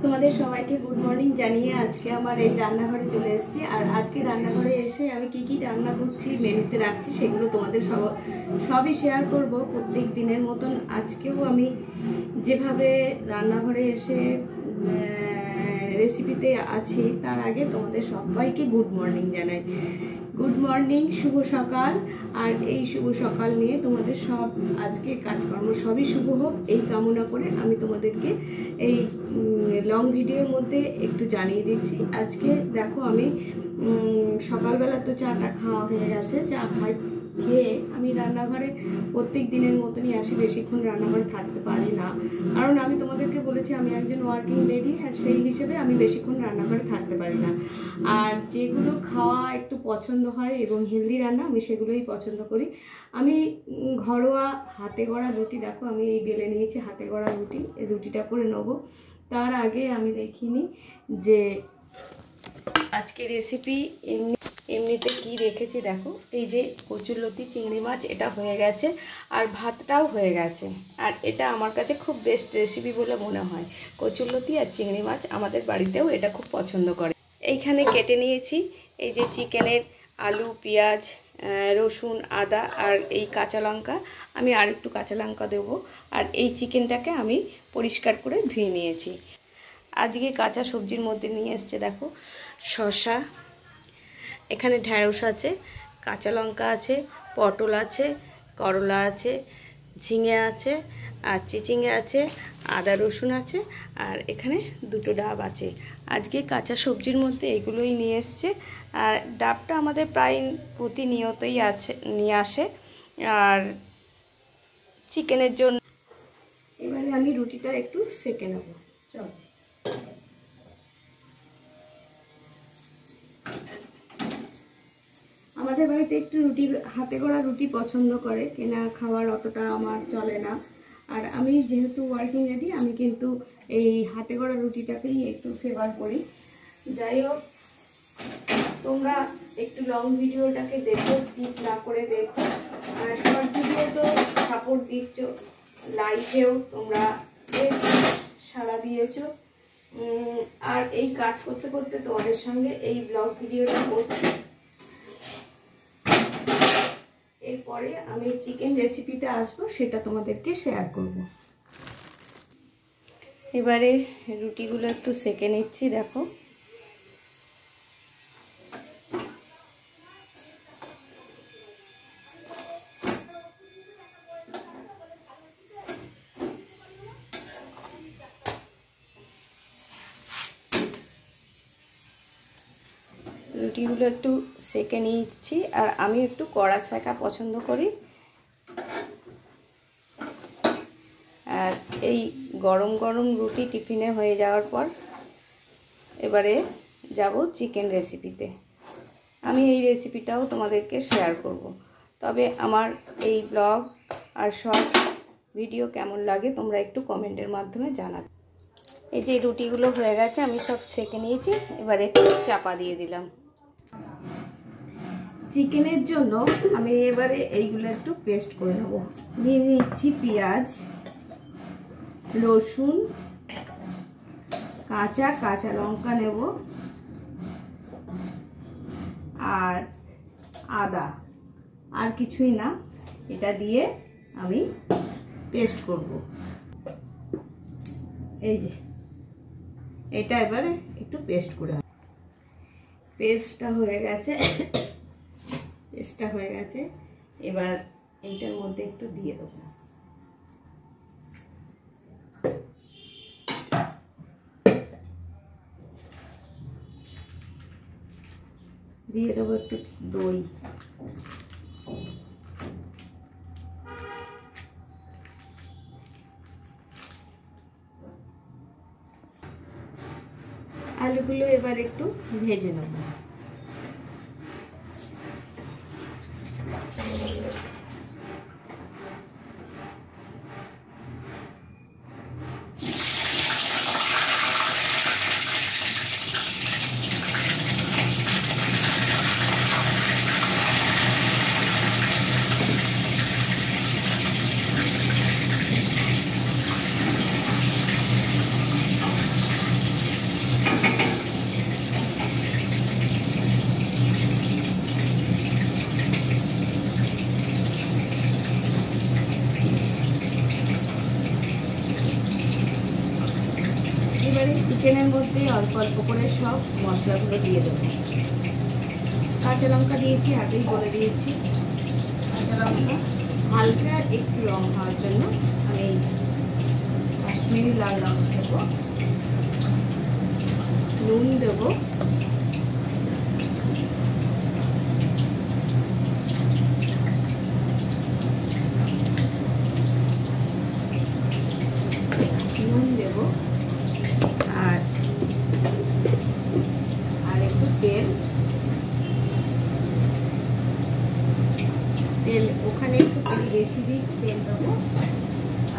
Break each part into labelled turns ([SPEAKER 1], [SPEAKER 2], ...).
[SPEAKER 1] তোমাদের সবাইকে good morning জানিয়ে আজকে আমার এই রান্নাঘরে চলে এসেছি। আর আজকে রান্নাঘরে এসে আমি কি কি রান্না করছি, মেনুতে রাখছি, সেগুলো তোমাদের সবই শেয়ার করব প্রত্যেক দিনের মতন। আজকেও আমি যেভাবে রান্নাঘরে এসে রেসিপিতে আছি, তার আগে তোমাদের সবাইকে গুড মর্নিং জানাই। গুড মর্নিং, শুভ সকাল। আর এই শুভ সকাল নিয়ে তোমাদের সব আজকে কাজকর্ম সবই শুভ হোক এই কামনা করে আমি তোমাদেরকে এই লং ভিডিওর মধ্যে একটু জানিয়ে দিচ্ছি। আজকে দেখো আমি সকালবেলা তো চাটা খাওয়া হয়ে গেছে, চা খেয়ে আমি রান্নাঘরে প্রত্যেক দিনের মতনই আসি। বেশিক্ষণ রান্নাঘরে থাকতে পারি না, কারণ আমি তোমাদেরকে বলেছি আমি একজন ওয়ার্কিং লেডি, আর সেই হিসেবে আমি বেশিক্ষণ রান্নাঘরে থাকতে পারি না। আর যেগুলো খাওয়া একটু পছন্দ হয় এবং হেলদি রান্না, আমি সেগুলোই পছন্দ করি। আমি ঘরোয়া হাতে গড়া রুটি, দেখো আমি এই বেলে নিয়েছি হাতে গড়া রুটি, এই রুটিটা করে নেবো। তার আগে আমি দেখিনি যে আজকে রেসিপি এমনিতে কি রেখেছি। দেখো এই যে কচুরলতি চিংড়ি মাছ, এটা হয়ে গেছে, আর ভাতটাও হয়ে গেছে। আর এটা আমার কাছে খুব বেস্ট রেসিপি বলে মনে হয়। কচুরলতি আর চিংড়ি মাছ আমাদের বাড়িতেও এটা খুব পছন্দ করে। এইখানে কেটে নিয়েছি এই যে চিকেনের আলু, পেঁয়াজ, রসুন, আদা আর এই কাঁচা লঙ্কা। আমি আর একটু কাঁচা লঙ্কা দেবো। আর এই চিকেনটাকে আমি পরিষ্কার করে ধুয়ে নিয়েছি। আজকে কাঁচা সবজির মধ্যে নিয়ে এসছে দেখো শসা, এখানে ঢ্যাঁড়স আছে, কাঁচা লঙ্কা আছে, পটল আছে, করলা আছে, ঝিঙে আছে, আর চিচিঙে আছে, আদা রসুন আছে, আর এখানে দুটো ডাব আছে। আজকে কাঁচা সবজির মধ্যে এগুলোই নিয়ে এসছে। আর ডাবটা আমাদের প্রায় প্রতিনিয়তই নিয়ে আসে। আর চিকেনের জন্য এবারে আমি রুটিটা একটু সেঁকে নেব। চল, আমাদের বাড়িতে একটু হাতে গড়া রুটি পছন্দ করে, কেনা খাবার অতটা আমার চলে না। আর আমি যেহেতু ওয়ার্কিং লেডি, আমি কিন্তু এই হাতে গড়া রুটিটাকেই একটু ফেভার করি। যাই হোক, তোমরা একটু লং ভিডিওটাকে দেখো, স্কিপ না করে দেখো। আর শর্ট ভিডিও তো সাপোর্ট দিচ্ছ, লাইভেও তোমরা বেশ সাড়া দিয়েছ। আর এই কাজ করতে করতে তোমাদের সঙ্গে এই ব্লগ ভিডিওটা করছি। এরপরে আমি চিকেন রেসিপিতে আসবো, সেটা তোমাদেরকে শেয়ার করব। এবারে রুটিগুলো একটু সেঁকে নিচ্ছি। দেখো রুটিগুলো একটু সেঁকে নিচ্ছি। আর আমি একটু কড়া সেঁকা পছন্দ করি। আর এই গরম গরম রুটি টিফিনে হয়ে যাওয়ার পর এবারে যাব চিকেন রেসিপিতে। আমি এই রেসিপিটাও তোমাদেরকে শেয়ার করব। তবে আমার এই ব্লগ আর শর্ট ভিডিও কেমন লাগে তোমরা একটু কমেন্টের মাধ্যমে জানাবে। এই যে রুটিগুলো হয়ে গেছে, আমি সব সেঁকে নিয়েছি। এবারে একটু চাপা দিয়ে দিলাম। চিকেনের জন্য আমি এবারে এইগুলো একটু পেস্ট করে নেব। নিয়ে নিচ্ছি পেঁয়াজ, রসুন, কাঁচা লঙ্কা নেব, আর আদা, আর কিছুই না। এটা দিয়ে আমি পেস্ট করব। এই যে এটা এবারে একটু পেস্ট করে, পেস্টটা হয়ে গেছে। এবার এইটার মধ্যে একটু দিয়ে দেবো। একটু দই। আলুগুলো এবার একটু ভেজে নেব। এবারে চিকেনের মধ্যে অল্প অল্প করে সব মশলাগুলো দিয়ে দেবো। কাঁচা লঙ্কা দিয়েছি, আগেই বলে দিয়েছি। কাঁচা লঙ্কা হালকা একটু রং হওয়ার জন্য আমি কাশ্মীরি লাল লঙ্কা দেবো, নুন দেবো, আর একটু তেল ওখানে একটু তেল বেশি দিয়ে তেল দেবো।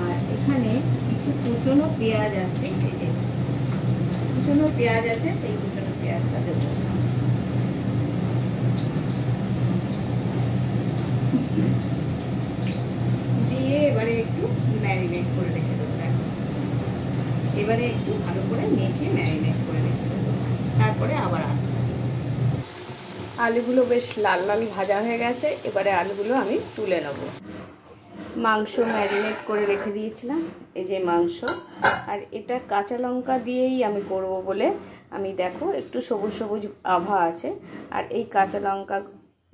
[SPEAKER 1] আর এখানে কিছু কুচনো পেঁয়াজ আছে, কুচনো পেঁয়াজ আছে, সেই কুচনো পেঁয়াজটা দেবো। দিয়ে এবারে একটু ম্যারিনেট করে রেখে দেবো। এবারে একটু ভালো করে মেখে ম্যারিনেট করে রেখে দেবো, তারপরে আবার আসছি। আলুগুলো বেশ লাল লাল ভাজা হয়ে গেছে, এবারে আলুগুলো আমি তুলে নেব। মাংস ম্যারিনেট করে রেখে দিয়েছিলাম, এই যে মাংস। আর এটা কাঁচা লঙ্কা দিয়েই আমি করব বলে আমি দেখো একটু সবুজ সবুজ আভা আছে, আর এই কাঁচা লঙ্কা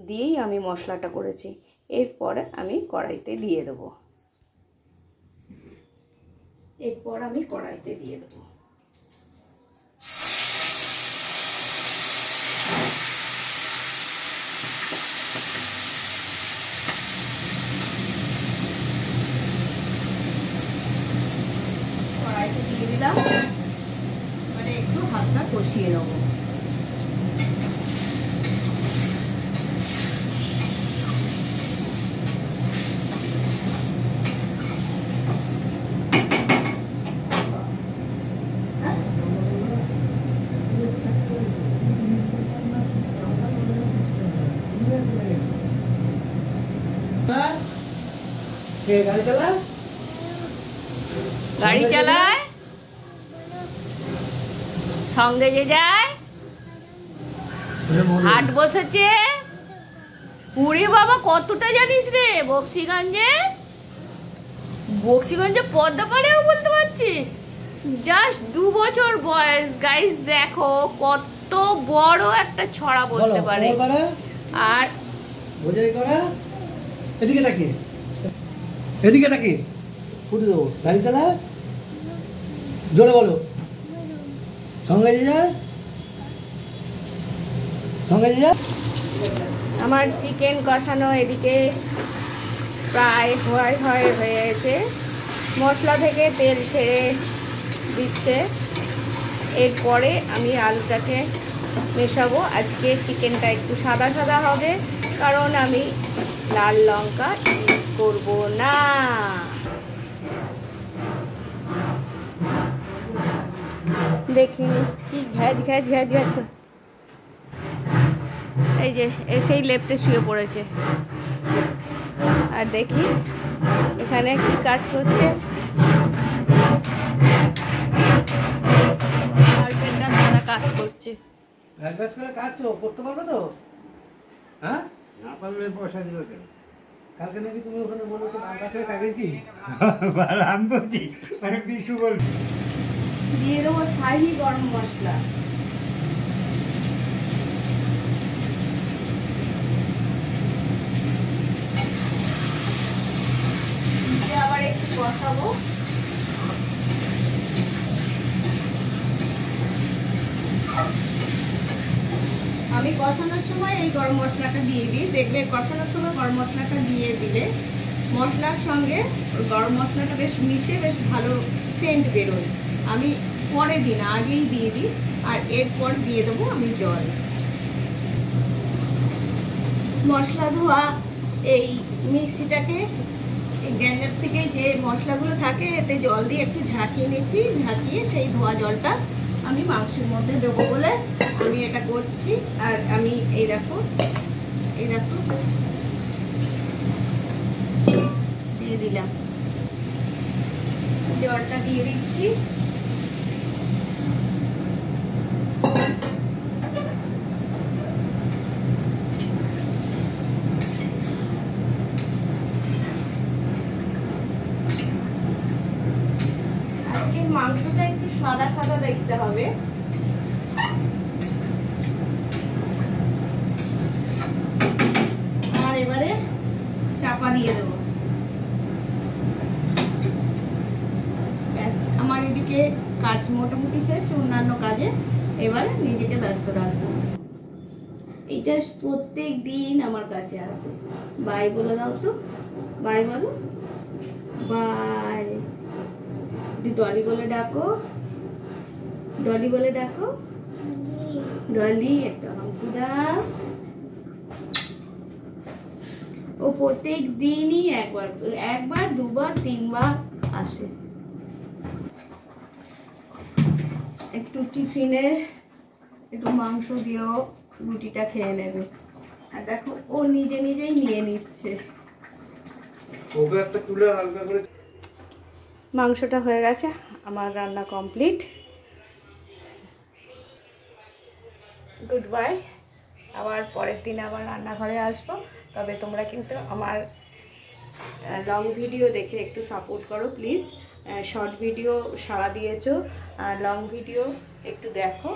[SPEAKER 1] দিয়েই আমি মশলাটা করেছি। এরপরে আমি কড়াইতে দিয়ে দেবো। এরপর আমি কড়াইতে দিয়ে দেবো। কড়াইতে দিয়ে দিলাম, মানে একটু হালকা কষিয়ে নেবো। গাড়ি চালায় সঙ্গে যে যায়, হাট বসেছে। উড়ে বাবা, কতটা জানিস রে? বক্সিগঞ্জে পদ্মা পাড়েও বলতে পারছিস? জাস্ট 2 বছর বয়স। গাইস দেখো কত বড় একটা ছড়া বলতে পারে। আর
[SPEAKER 2] এদিকে তাকিয়ে ফুটে দেবো। গাড়ি চালা, জোরে বলো। সঙ্গে যে যায়।
[SPEAKER 1] আমার চিকেন কষানো এদিকে প্রায় হয়ে গেছে, মশলা থেকে তেল ছেড়ে দিচ্ছে। এরপরে আমি আলুটাকে মেশাবো। আজকে চিকেনটা একটু সাদা সাদা হবে, কারণ আমি লাল লঙ্কা ইউজ করব না। দেখিনি কি ঘ্যাজ এই যে সেই লেফটে শুয়ে পড়েছে। আর দেখি এখানে কি কাজ করছে। দাদা কাজ করছে।
[SPEAKER 2] করতে পারবে তো? হ্যাঁ, না পারলে পয়সা দিবে কেন? কালকে নাকি তুমি ওখানে বলেছো ধান কাটলে কাকে কি? আমি বলছি, আমি বিশু বলছি।
[SPEAKER 1] দিয়ে দেবো শাহি গরম মশলা। আবার একটু কষাবো। আমি কষানোর সময় এই গরম মশলাটা দিয়ে দিই। দেখবে কষানোর সময় গরম মশলাটা দিয়ে দিলে মশলার সঙ্গে গরম মশলাটা বেশ মিশে বেশ ভালো সেন্ট বেরোয়। আমি পরে দিই না, আগেই দিয়ে দিই। আর এরপর দিয়ে দেবো আমি জল। মশলা ধোয়া এই মিক্সিটাকে, এই গ্রাইন্ডার থেকে যে মশলাগুলো থাকে এতে জল দিয়ে একটু ঝাঁকিয়ে নিচ্ছি। ঝাঁকিয়ে সেই ধোয়া জলটা আমি মাংসের মধ্যে দেবো বলে আমি এটা করছি। আর আমি এই দেখো দিয়ে দিলাম, জলটা দিয়ে দিচ্ছি। আজকে আজকের মাংসটা একটু সাদা সাদা দেখতে হবে। আর এবারে চাপা দিয়ে দেবো। ব্যাস, আমার এদিকে কাজ মোটামুটি শেষ, অন্যান্য কাজে এবার নিজেকে ব্যস্ত রাখবো। এইটা প্রত্যেক দিন আমার কাছে আসে। বাই বলে দাও তো, বাই বলো, বাই। ডলি বলে ডাকো, ডলি বলে ডাকো, ডলি একটা হাঁকু দাও। ও প্রত্যেক দিনই একবার দুবার তিনবার আসে। একটু টিফিনে একটু মাংস দিয়েও রুটিটা খেয়ে নেবে। আর দেখো ও নিজে নিজেই নিয়ে নিচ্ছে।
[SPEAKER 2] ওকে একটা তুলে হালকা করে।
[SPEAKER 1] মাংসটা হয়ে গেছে, আমার রান্না কমপ্লিট। Good bye. আবার পরের দিন আবার রান্নাঘরে আসবো। তবে তোমরা কিন্তু আমার লং ভিডিও দেখে একটু সাপোর্ট করো প্লিজ। শর্ট ভিডিও সাড়া দিয়েছো, আর লং ভিডিও একটু দেখো।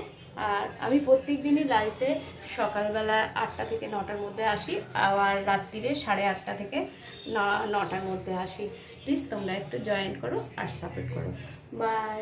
[SPEAKER 1] আর আমি প্রত্যেক দিনই লাইভে সকালবেলা 8টা থেকে 9টার মধ্যে আসি, আবার রাত্রিরে 8:30 থেকে 9টার মধ্যে আসি। প্লিজ তোমরা একটু জয়েন করো আর সাপোর্ট করো। বাই।